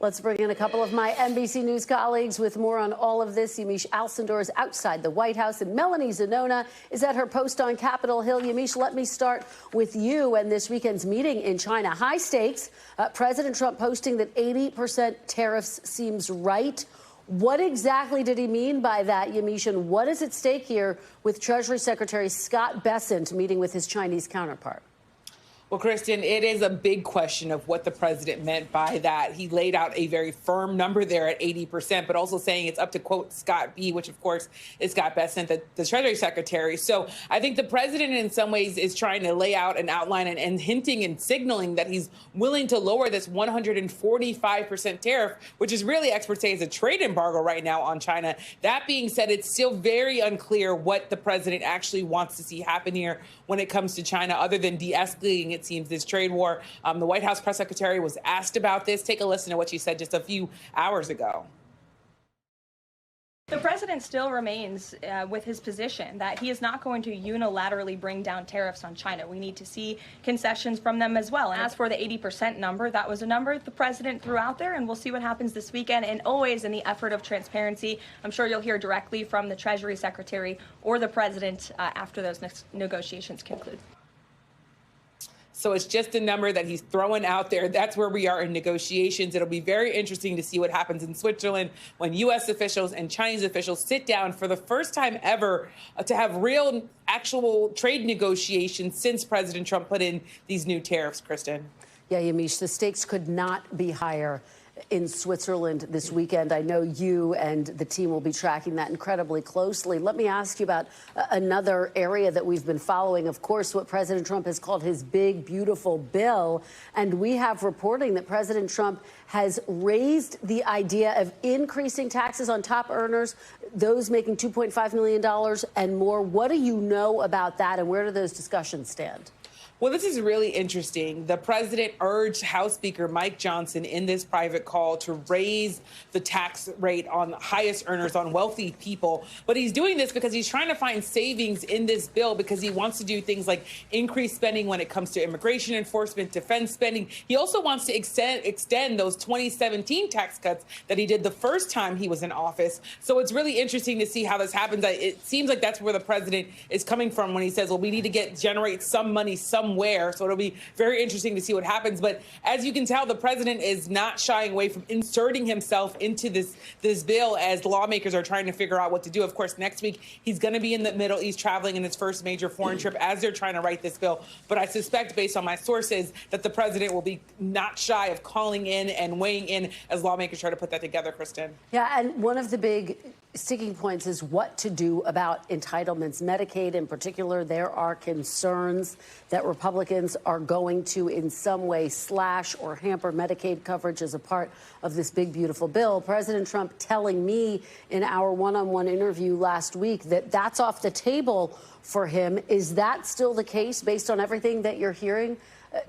Let's bring in a couple of my NBC News colleagues with more on all of this. Yamiche Alcindor is outside the White House, and Melanie Zenona is at her post on Capitol Hill. Yamiche, let me start with you and this weekend's meeting in China. High stakes. President Trump posting that 80% tariffs seems right. What exactly did he mean by that, Yamiche, and what is at stake here with Treasury Secretary Scott Bessent meeting with his Chinese counterpart? Well, Kristen, it is a big question of what the president meant by that. He laid out a very firm number there at 80%, but also saying it's up to, quote, Scott B., which, of course, is Scott Bessent, the Treasury Secretary. So I think the president, in some ways, is trying to lay out an outline and hinting and signaling that he's willing to lower this 145% tariff, which is really, experts say, is a trade embargo right now on China. That being said, it's still very unclear what the president actually wants to see happen here when it comes to China, other than de-escalating, it seems, this trade war. The White House press secretary was asked about this. Take a listen to what she said just a few hours ago. The president still remains with his position that he is not going to unilaterally bring down tariffs on China. We need to see concessions from them as well. And as for the 80% number, that was a number the president threw out there, and we'll see what happens this weekend. And always in the effort of transparency, I'm sure you'll hear directly from the Treasury Secretary or the president after those negotiations conclude. So it's just a number that he's throwing out there. That's where we are in negotiations. It'll be very interesting to see what happens in Switzerland when U.S. officials and Chinese officials sit down for the first time ever to have real, actual trade negotiations since President Trump put in these new tariffs, Kristen. Yeah, Yamiche, the stakes could not be higher in Switzerland this weekend. I know you and the team will be tracking that incredibly closely. Let me ask you about another area that we've been following, of course, what President Trump has called his big, beautiful bill. And we have reporting that President Trump has raised the idea of increasing taxes on top earners, those making $2.5 million and more. What do you know about that, and where do those discussions stand? Well, this is really interesting. The president urged House Speaker Mike Johnson in this private call to raise the tax rate on the highest earners, on wealthy people. But he's doing this because he's trying to find savings in this bill because he wants to do things like increase spending when it comes to immigration enforcement, defense spending. He also wants to extend those 2017 tax cuts that he did the first time he was in office. So it's really interesting to see how this happens. It seems like that's where the president is coming from when he says, well, we need to generate some money somewhere. So it'll be very interesting to see what happens. But as you can tell, the president is not shying away from inserting himself into this bill as lawmakers are trying to figure out what to do. Of course, next week, he's going to be in the Middle East traveling in his first major foreign trip as they're trying to write this bill. But I suspect, based on my sources, that the president will be not shy of calling in and weighing in as lawmakers try to put that together, Kristen. Yeah, and one of the big sticking points is what to do about entitlements. Medicaid in particular, there are concerns that Republicans are going to in some way slash or hamper Medicaid coverage as a part of this big, beautiful bill. President Trump telling me in our one-on-one interview last week that that's off the table for him. Is that still the case based on everything that you're hearing,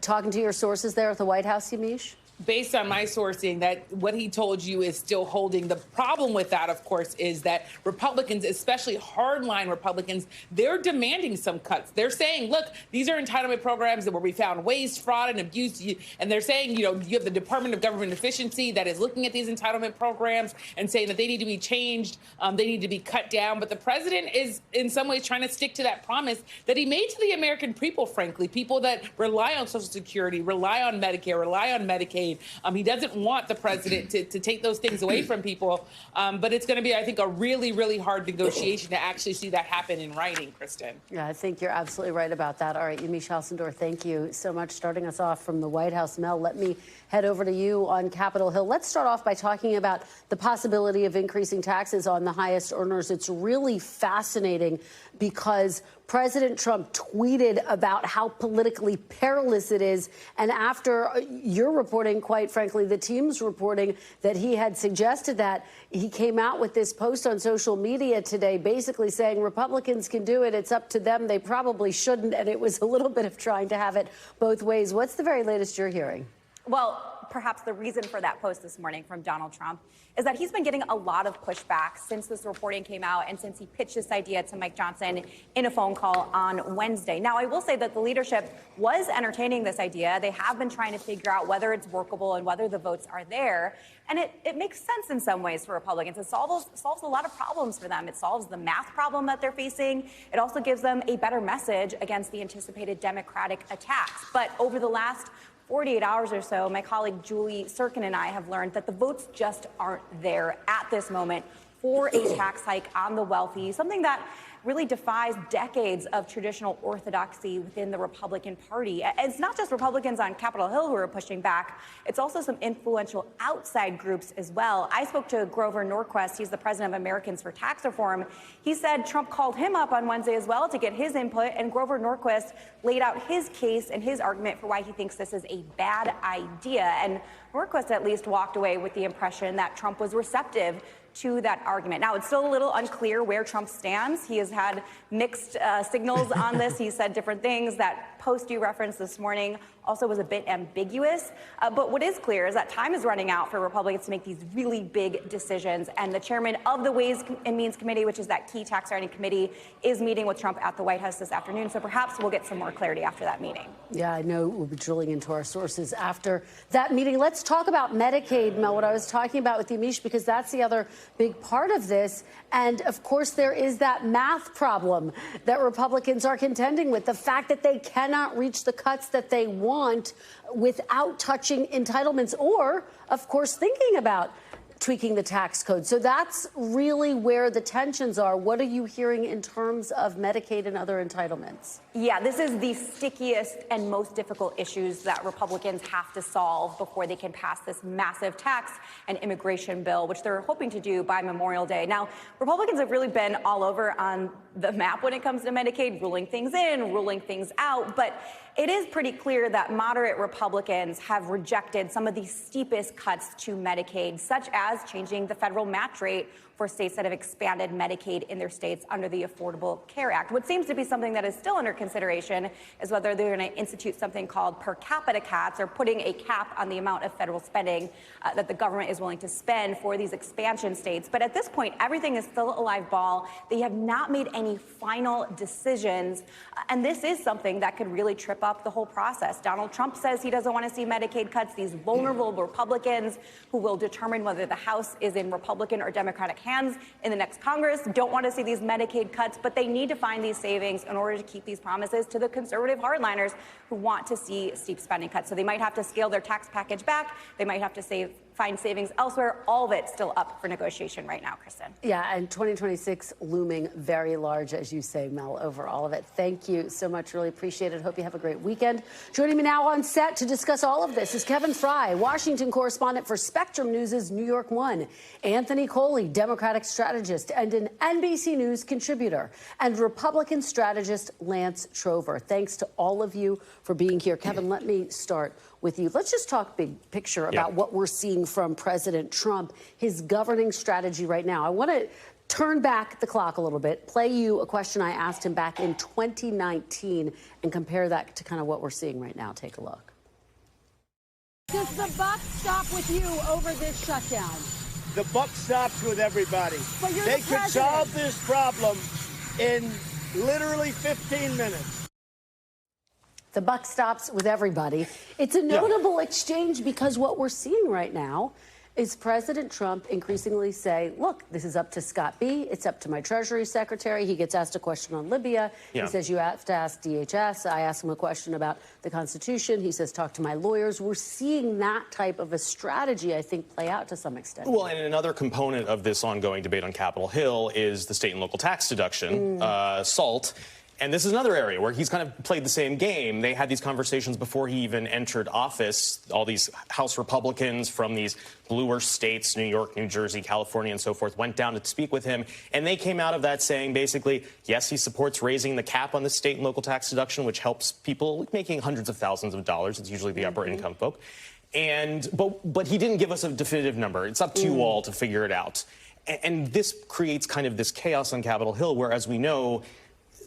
talking to your sources there at the White House, Yamiche? Based on my sourcing, that what he told you is still holding. The problem with that, of course, is that Republicans, especially hardline Republicans, they're demanding some cuts. They're saying, look, these are entitlement programs that where we found waste, fraud, and abuse. And they're saying, you have the Department of Government Efficiency that is looking at these entitlement programs and saying that they need to be changed. They need to be cut down. But the president is in some ways trying to stick to that promise that he made to the American people, frankly, people that rely on Social Security, rely on Medicare, rely on Medicaid. He doesn't want the president to take those things away from people. But it's going to be, I think, a really, really hard negotiation to actually see that happen in writing, Kristen. Yeah, I think you're absolutely right about that. All right, Yamiche Alcindor, thank you so much. Starting us off from the White House, Mel, let me head over to you on Capitol Hill. Let's start off by talking about the possibility of increasing taxes on the highest earners. It's really fascinating because President Trump tweeted about how politically perilous it is. And after your reporting, quite frankly, the team's reporting that he had suggested that, he came out with this post on social media today, basically saying Republicans can do it. It's up to them. They probably shouldn't. And it was a little bit of trying to have it both ways. What's the very latest you're hearing? Well, perhaps the reason for that post this morning from Donald Trump is that he's been getting a lot of pushback since this reporting came out and since he pitched this idea to Mike Johnson in a phone call on Wednesday. Now, I will say that the leadership was entertaining this idea. They have been trying to figure out whether it's workable and whether the votes are there. And it makes sense in some ways for Republicans. It solves a lot of problems for them. It solves the math problem that they're facing. It also gives them a better message against the anticipated Democratic attacks. But over the last 48 hours or so, my colleague Julie Sirkin and I have learned that the votes just aren't there at this moment for a tax hike on the wealthy, something that really defies decades of traditional orthodoxy within the Republican Party. And it's not just Republicans on Capitol Hill who are pushing back. It's also some influential outside groups as well. I spoke to Grover Norquist. He's the president of Americans for Tax Reform. He said Trump called him up on Wednesday as well to get his input, and Grover Norquist laid out his case and his argument for why he thinks this is a bad idea. And Norquist at least walked away with the impression that Trump was receptive to that argument. Now, it's still a little unclear where Trump stands. He has had mixed signals on this. He said different things. That post you referenced this morning also was a bit ambiguous. But what is clear is that time is running out for Republicans to make these really big decisions. And the chairman of the Ways and Means Committee, which is that key tax writing committee, is meeting with Trump at the White House this afternoon. So perhaps we'll get some more clarity after that meeting. Yeah, I know we'll be drilling into our sources after that meeting. Let's talk about Medicaid, Mel, what I was talking about with Yamiche, because that's the other big part of this. And of course, there is that math problem that Republicans are contending with, the fact that they cannot reach the cuts that they want without touching entitlements or, of course, thinking about tweaking the tax code. So that's really where the tensions are. What are you hearing in terms of Medicaid and other entitlements? Yeah, this is the stickiest and most difficult issues that Republicans have to solve before they can pass this massive tax and immigration bill, which they're hoping to do by Memorial Day. Now, Republicans have really been all over on the map when it comes to Medicaid, ruling things in, ruling things out. But it is pretty clear that moderate Republicans have rejected some of the steepest cuts to Medicaid, such as changing the federal match rate for states that have expanded Medicaid in their states under the Affordable Care Act. What seems to be something that is still under consideration is whether they're going to institute something called per capita caps, or putting a cap on the amount of federal spending that the government is willing to spend for these expansion states. But at this point, everything is still a live ball. They have not made any final decisions. And this is something that could really trip up the whole process. Donald Trump says he doesn't want to see Medicaid cuts. These vulnerable Republicans who will determine whether the House is in Republican or Democratic hands in the next Congress don't want to see these Medicaid cuts, but they need to find these savings in order to keep these promises to the conservative hardliners who want to see steep spending cuts. So they might have to scale their tax package back. They might have to find savings elsewhere. All of it still up for negotiation right now, Kristen. Yeah, and 2026 looming very large, as you say, Mel, over all of it. Thank you so much. Really appreciate it. Hope you have a great weekend. Joining me now on set to discuss all of this is Kevin Frey, Washington correspondent for Spectrum News' New York One, Anthony Coley, Democratic strategist and an NBC News contributor, and Republican strategist Lance Trover. Thanks to all of you for being here. Kevin, let me start with you. Let's just talk big picture about what we're seeing from President Trump, his governing strategy right now. I want to turn back the clock a little bit, play you a question I asked him back in 2019, and compare that to kind of what we're seeing right now. Take a look. Does the buck stop with you over this shutdown? The buck stops with everybody. But you're they the could president. solve this problem in literally 15 minutes. The buck stops with everybody. It's a notable exchange because what we're seeing right now is President Trump increasingly say, look, this is up to Scott B. It's up to my Treasury Secretary. He gets asked a question on Libya. He says, you have to ask DHS. I ask him a question about the Constitution. He says, talk to my lawyers. We're seeing that type of a strategy, I think, play out to some extent. Well, and another component of this ongoing debate on Capitol Hill is the state and local tax deduction, SALT. And this is another area where he's kind of played the same game. They had these conversations before he even entered office. All these House Republicans from these bluer states, New York, New Jersey, California, and so forth, went down to speak with him. And they came out of that saying, basically, yes, he supports raising the cap on the state and local tax deduction, which helps people making hundreds of thousands of dollars. It's usually the upper income folk. But he didn't give us a definitive number. It's up to you all to figure it out. And this creates kind of this chaos on Capitol Hill, where, as we know,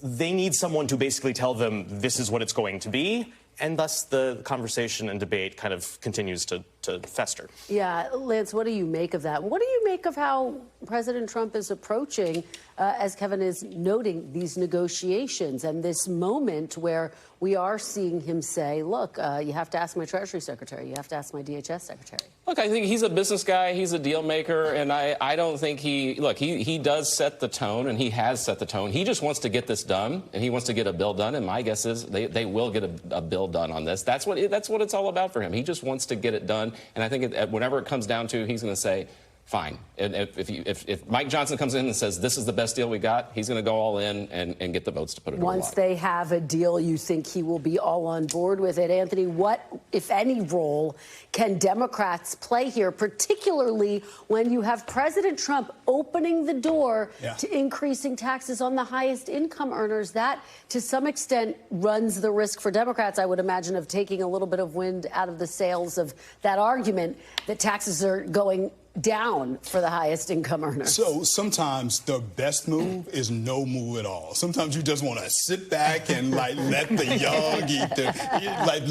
they need someone to basically tell them this is what it's going to be, and thus the conversation and debate kind of continues to to fester. Yeah, Lance, what do you make of that? What do you make of how President Trump is approaching, as Kevin is noting, these negotiations and this moment where we are seeing him say, look, you have to ask my Treasury Secretary, you have to ask my DHS Secretary? Look, I think he's a business guy, he's a deal maker, and I don't think he does set the tone, and he has set the tone. He just wants to get this done, and he wants to get a bill done, and my guess is they will get a bill done on this. That's what it's all about for him. He just wants to get it done, and I think whenever it comes down to, he's going to say, fine. And if Mike Johnson comes in and says this is the best deal we got, he's going to go all in and get the votes to put it on. Once they have a deal, you think he will be all on board with it. Anthony, what, if any, role can Democrats play here, particularly when you have President Trump opening the door to increasing taxes on the highest income earners? That, to some extent, runs the risk for Democrats, I would imagine, of taking a little bit of wind out of the sails of that argument that taxes are going down for the highest income earners. So sometimes the best move is no move at all. Sometimes you just want to sit back and let the young eat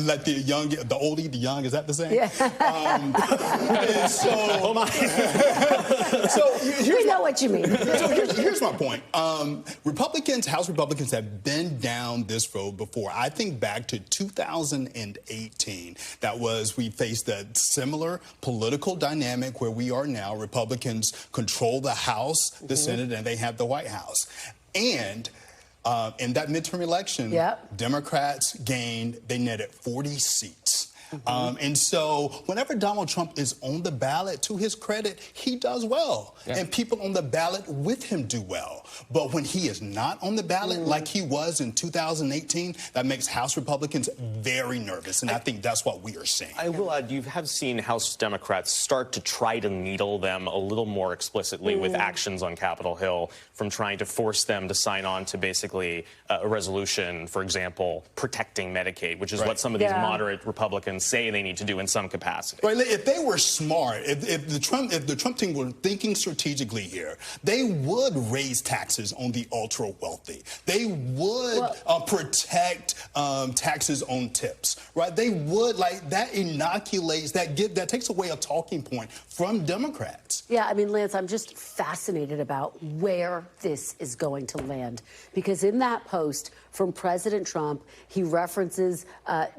let the old eat the young. Is that the saying? Yeah. We know what you mean. So here's my point. House Republicans have been down this road before. I think back to 2018. We faced a similar political dynamic where we are now. Republicans control the House, the Senate, and they have the White House. And in that midterm election, Democrats they netted 40 seats. And so whenever Donald Trump is on the ballot, to his credit, he does well. Yeah. And people on the ballot with him do well. But when he is not on the ballot like he was in 2018, that makes House Republicans very nervous. And I think that's what we are seeing. I will add, you have seen House Democrats start to try to needle them a little more explicitly with actions on Capitol Hill, from trying to force them to sign on to basically a resolution, for example, protecting Medicaid, which is what some of these moderate Republicans say they need to do in some capacity. Right. If they were smart, if the Trump team were thinking strategically here, they would raise taxes on the ultra wealthy. They would protect taxes on tips. Right. They would, that inoculates, that takes away a talking point from Democrats. Yeah, I mean, Lance, I'm just fascinated about where this is going to land, because in that post from President Trump, he references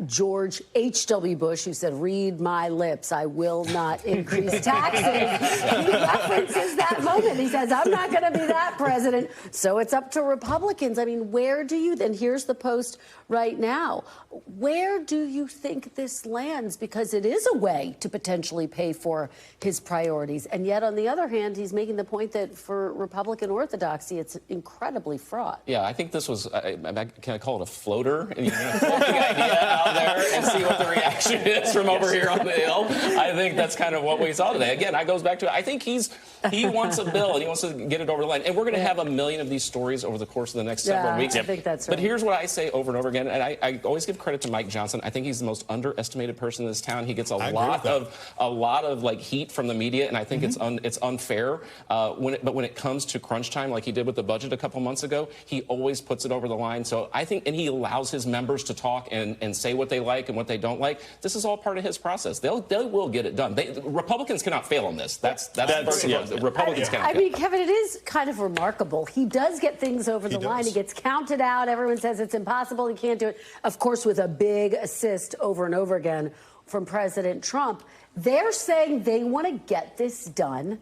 George H.W. Bush, who said, read my lips, I will not increase taxes. He references that moment. He says, I'm not going to be that president, so it's up to Republicans. I mean, where do you, and here's the post right now, where do you think this lands? Because it is a way to potentially pay for his priorities. And yet, on the other hand, he's making the point that for Republican orthodoxy, it's incredibly fraught. Yeah, I think this was, can I call it a floater? And you're going to float the idea out there and see what the reaction is from over here on the Hill. I think that's kind of what we saw today. Again, it goes back to, I think he wants a bill and he wants to get it over the line. And we're going to have a million of these stories over the course of the next several weeks. I think that's right. But here's what I say over and over again, and I always give credit to Mike Johnson. I think he's the most underestimated person in this town. He gets a lot of heat from the media, and I think it's unfair. But when it comes to crunch time, like he did with the budget a couple months ago, he always puts it over the line. So I think, and he allows his members to talk and say what they like and what they don't like. This is all part of his process. They will get it done. Republicans cannot fail on this. That's Republicans cannot fail. I mean, Kevin, it is kind of remarkable. He does get things over the line. He gets counted out. Everyone says it's impossible. He can't do it. Of course, with a big assist over and over again from President Trump. They're saying they want to get this done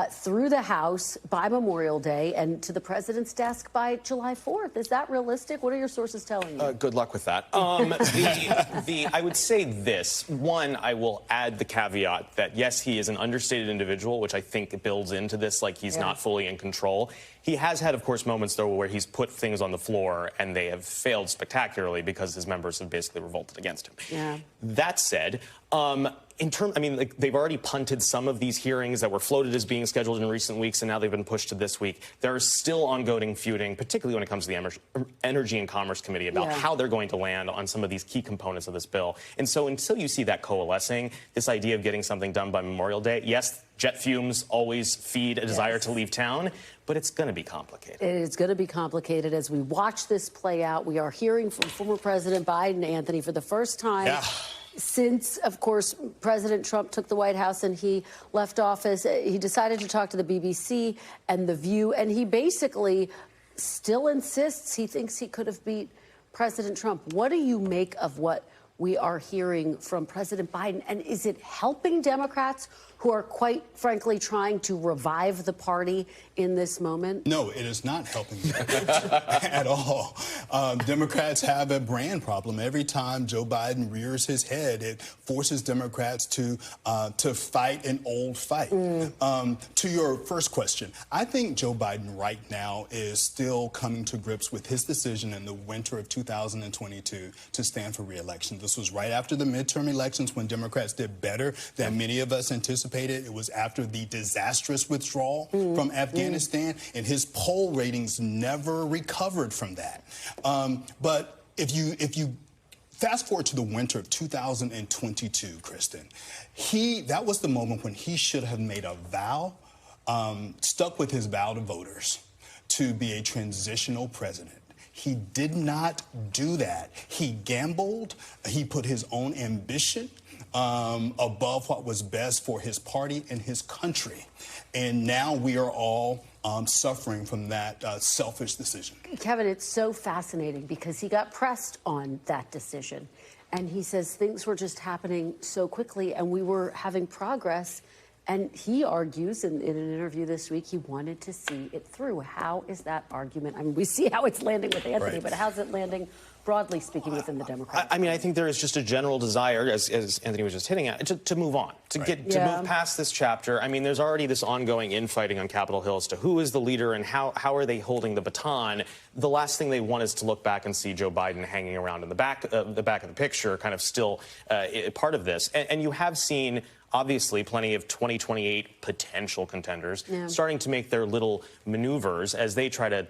through the House by Memorial Day and to the president's desk by July 4th. Is that realistic? What are your sources telling you? Good luck with that. I would say this. One, I will add the caveat that, yes, he is an understated individual, which I think builds into this, like he's not fully in control. He has had, of course, moments, though, where he's put things on the floor and they have failed spectacularly because his members have basically revolted against him. Yeah. That said, they've already punted some of these hearings that were floated as being scheduled in recent weeks, and now they've been pushed to this week. There is still ongoing feuding, particularly when it comes to the Energy and Commerce Committee, about how they're going to land on some of these key components of this bill. And so until you see that coalescing, this idea of getting something done by Memorial Day, yes, jet fumes always feed a desire to leave town, but it's going to be complicated. It is going to be complicated as we watch this play out. We are hearing from former President Biden, Anthony, for the first time Since, of course, President Trump took the White House and he left office, he decided to talk to the BBC and The View, and he basically still insists he thinks he could have beat President Trump. What do you make of what we are hearing from President Biden? And is it helping Democrats who are, quite frankly, trying to revive the party in this moment? No, it is not helping them at all. Democrats have a brand problem. Every time Joe Biden rears his head, it forces Democrats to fight an old fight. To your first question, I think Joe Biden right now is still coming to grips with his decision in the winter of 2022 to stand for re-election. This was right after the midterm elections when Democrats did better than many of us anticipated. It was after the disastrous withdrawal from Afghanistan, and his poll ratings never recovered from that. But if you fast forward to the winter of 2022, Kristen, that was the moment when he should have made a vow, stuck with his vow to voters, to be a transitional president. He did not do that. He gambled. He put his own ambition above what was best for his party and his country. And now we are all suffering from that selfish decision. Kevin, it's so fascinating because he got pressed on that decision. And he says things were just happening so quickly and we were having progress. And he argues in an interview this week, he wanted to see it through. How is that argument? I mean, we see how it's landing with Anthony, but how's it landing, broadly speaking, within the Democrats? I mean, I think there is just a general desire, as Anthony was just hitting at, to move on, to move past this chapter. I mean, there's already this ongoing infighting on Capitol Hill as to who is the leader and how are they holding the baton. The last thing they want is to look back and see Joe Biden hanging around in the back of the picture, kind of still part of this. And you have seen, obviously, plenty of 2028 potential contenders starting to make their little maneuvers as they try to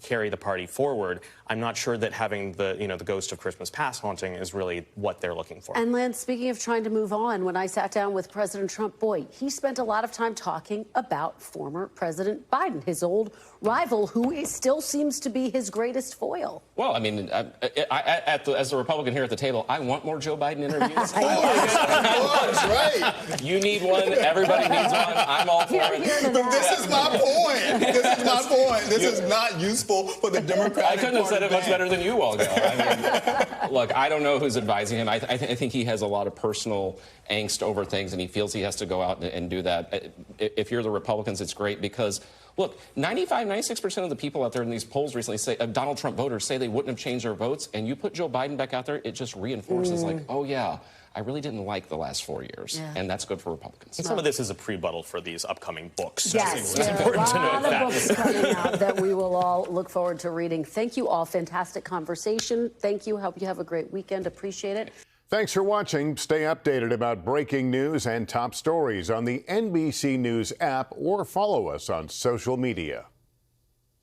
carry the party forward. I'm not sure that having the ghost of Christmas past haunting is really what they're looking for. And Lance, speaking of trying to move on, when I sat down with President Trump, boy, he spent a lot of time talking about former President Biden, his old rival, who still seems to be his greatest foil. Well, I mean, as a Republican here at the table, I want more Joe Biden interviews. Right. You need one. Everybody needs one. I'm all for it. But this is my point. This is my point. This is not useful for the Democratic Party. I couldn't have said it much better than you all go. I mean, look, I don't know who's advising him. I think he has a lot of personal angst over things, and he feels he has to go out and do that. If you're the Republicans, it's great because, look, 96% of the people out there in these polls recently say, Donald Trump voters say they wouldn't have changed their votes, and you put Joe Biden back out there, it just reinforces like, oh, yeah, I really didn't like the last 4 years, and that's good for Republicans. And some of this is a pre-buttal for these upcoming books. Yes, it's important to note that. A lot of books coming out that we will all look forward to reading. Thank you all. Fantastic conversation. Thank you. Hope you have a great weekend. Appreciate it. Thanks for watching. Stay updated about breaking news and top stories on the NBC News app or follow us on social media.